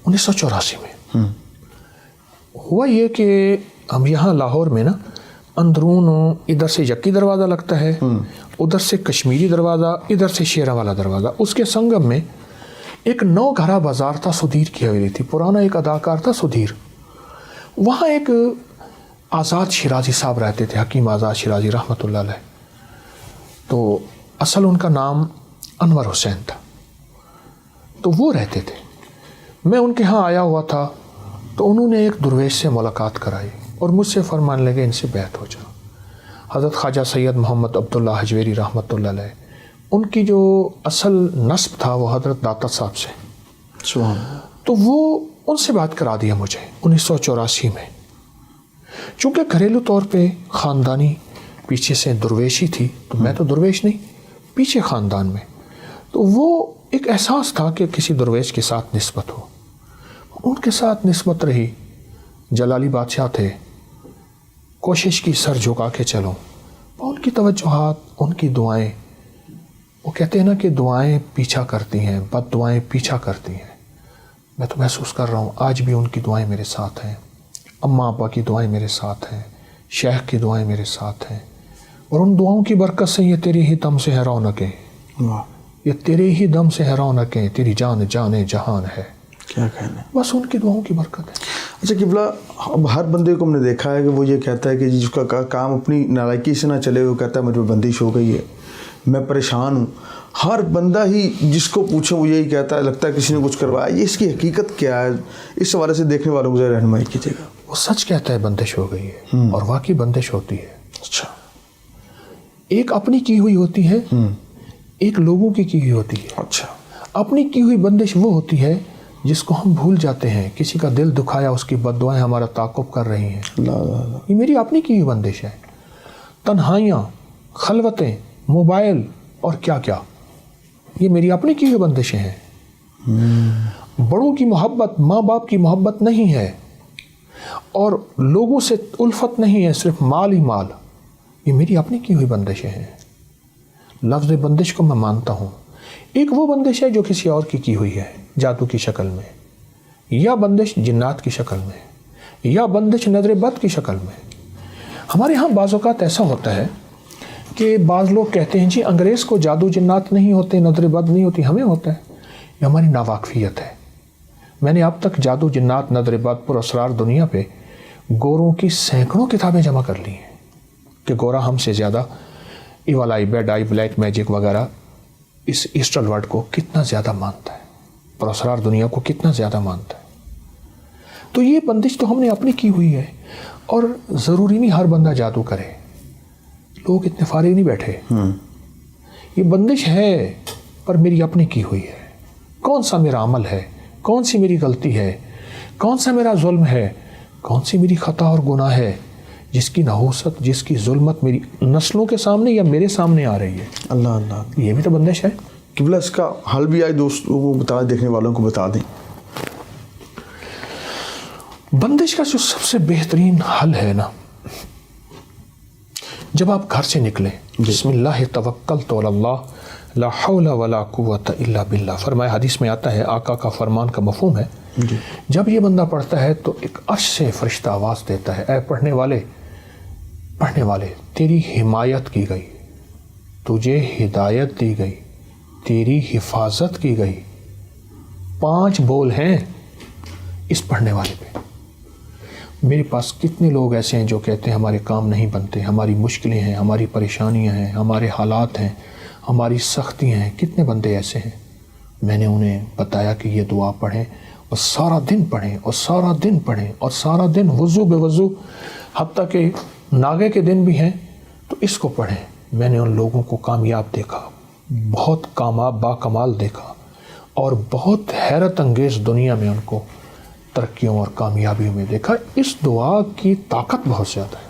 1984 میں ہوا یہ کہ ہم یہاں لاہور میں نا اندرون ادھر سے یکی دروازہ لگتا ہے، ادھر سے کشمیری دروازہ، ادھر سے شیرہ والا دروازہ، اس کے سنگم میں ایک 9 گھرا بازار تھا، سدھیر کی حویلی تھی، پرانا ایک اداکار تھا سدھیر. وہاں ایک آزاد شیرازی صاحب رہتے تھے، حکیم آزاد شیرازی رحمۃ اللہ علیہ. تو اصل ان کا نام انور حسین تھا. تو وہ رہتے تھے. میں ان کے ہاں آیا ہوا تھا تو انہوں نے ایک درویش سے ملاقات کرائی اور مجھ سے فرمان لگے ان سے بیعت ہو جاؤ. حضرت خواجہ سید محمد عبداللہ حجویری رحمۃ اللہ علیہ، ان کی جو اصل نسب تھا وہ حضرت داتا صاحب سے. تو وہ ان سے بات کرا دیا مجھے 1984 میں. چونکہ گھریلو طور پہ خاندانی پیچھے سے درویشی تھی، تو میں تو درویش نہیں، پیچھے خاندان میں. تو وہ ایک احساس تھا کہ کسی درویش کے ساتھ نسبت ہو. ان کے ساتھ نسبت رہی. جلالی بادشاہ تھے، کوشش کی سر جھکا کے چلو. ان کی توجہات، ان کی دعائیں، وہ کہتے ہیں نا کہ دعائیں پیچھا کرتی ہیں، بد دعائیں پیچھا کرتی ہیں. میں تو محسوس کر رہا ہوں آج بھی ان کی دعائیں میرے ساتھ ہیں، اماں ابا کی دعائیں میرے ساتھ ہیں، شیخ کی دعائیں میرے ساتھ ہیں. اور ان دعاؤں کی برکت سے یہ تیرے ہی دم سے ہے رونقیں، یہ تیرے ہی دم سے ہے رونقیں، تیری جان جان جہان ہے. کیا کہنا ہے، بس ان کی دعاؤں کی برکت ہے. اچھا قبلہ، اب ہر بندے کو ہم نے دیکھا ہے کہ وہ یہ کہتا ہے کہ جس کا کام اپنی نالائکی سے نہ چلے، وہ کہتا ہے مجھے بندش ہو گئی ہے، میں پریشان ہوں. ہر بندہ ہی جس کو پوچھے وہ یہی کہتا ہے، لگتا ہے کسی نے کچھ کروایا. یہ اس کی حقیقت کیا ہے؟ اس حوالے سے دیکھنے والوں کو ذرا رہنمائی کیجیے گا. وہ سچ کہتا ہے بندش ہو گئی ہے، اور واقعی بندش ہوتی ہے. اچھا، ایک اپنی کی ہوئی ہوتی ہے، ایک لوگوں کی ہوئی ہوتی ہے. اچھا، اپنی کی ہوئی بندش وہ ہوتی ہے جس کو ہم بھول جاتے ہیں. کسی کا دل دکھایا، اس کی بد دعائیں ہمارا تعاقب کر رہی ہیں. یہ میری اپنی کی ہوئی بندش ہے. تنہائیاں، خلوتیں، موبائل اور کیا کیا، یہ میری اپنی کی ہوئی بندشیں ہیں. بڑوں کی محبت، ماں باپ کی محبت نہیں ہے، اور لوگوں سے الفت نہیں ہے، صرف مال ہی مال. یہ میری اپنی کی ہوئی بندشیں ہیں. لفظ بندش کو میں مانتا ہوں. ایک وہ بندش ہے جو کسی اور کی ہوئی ہے، جادو کی شکل میں، یا بندش جنات کی شکل میں، یا بندش نظر بد کی شکل میں. ہمارے ہاں بعض اوقات ایسا ہوتا ہے کہ بعض لوگ کہتے ہیں جی انگریز کو جادو جنات نہیں ہوتے، نظر بد نہیں ہوتی، ہمیں ہوتا ہے. یہ ہماری ناواقفیت ہے. میں نے اب تک جادو جنات، نظر بد، پر اسرار دنیا پہ گوروں کی سینکڑوں کتابیں جمع کر لی ہیں کہ گورا ہم سے زیادہ evil eye, bad eye, black magic وغیرہ اس ایسٹرل ورڈ کو کتنا زیادہ مانتا ہے، پر اسرار دنیا کو کتنا زیادہ مانتا ہے. تو یہ بندش تو ہم نے اپنی کی ہوئی ہے. اور ضروری نہیں ہر بندہ جادو کرے، لوگ اتنے فارغ نہیں بیٹھے. یہ بندش ہے پر میری اپنی کی ہوئی ہے. کون سا میرا عمل ہے، کون سی میری غلطی ہے، کون سا میرا ظلم ہے، کون سی میری خطا اور گناہ ہے جس کی نحوست، جس کی ظلمت میری نسلوں کے سامنے یا میرے سامنے آ رہی ہے. اللہ اللہ، یہ بھی تو بندش ہے. قبلہ اس کا حل بھی آئے دوستوں کو بتا، دیکھنے والوں کو بتا دیں. بندش کا جو سب سے بہترین حل ہے نا، جب آپ گھر سے نکلیں، بسم اللہ توکلت علی اللہ لا حول ولا قوت الا باللہ، فرمایا حدیث میں آتا ہے، آقا کا فرمان کا مفہوم ہے. جب یہ بندہ پڑھتا ہے تو ایک عرش سے فرشتہ آواز دیتا ہے، اے پڑھنے والے تیری حمایت کی گئی، تجھے ہدایت دی گئی، تیری حفاظت کی گئی. 5 بول ہیں اس پڑھنے والے پہ. میرے پاس کتنے لوگ ایسے ہیں جو کہتے ہیں ہمارے کام نہیں بنتے، ہماری مشکلیں ہیں، ہماری پریشانیاں ہیں، ہمارے حالات ہیں، ہماری سختیاں ہیں. کتنے بندے ایسے ہیں. میں نے انہیں بتایا کہ یہ دعا پڑھیں، اور سارا دن پڑھیں، اور سارا دن پڑھیں، اور سارا دن وضو بے وضو، حتیٰ کہ ناگے کے دن بھی ہیں تو اس کو پڑھیں. میں نے ان لوگوں کو کامیاب دیکھا، بہت کامیاب با کمال دیکھا، اور بہت حیرت انگیز دنیا میں ان کو ترقیوں اور کامیابیوں میں دیکھا. اس دعا کی طاقت بہت زیادہ ہے.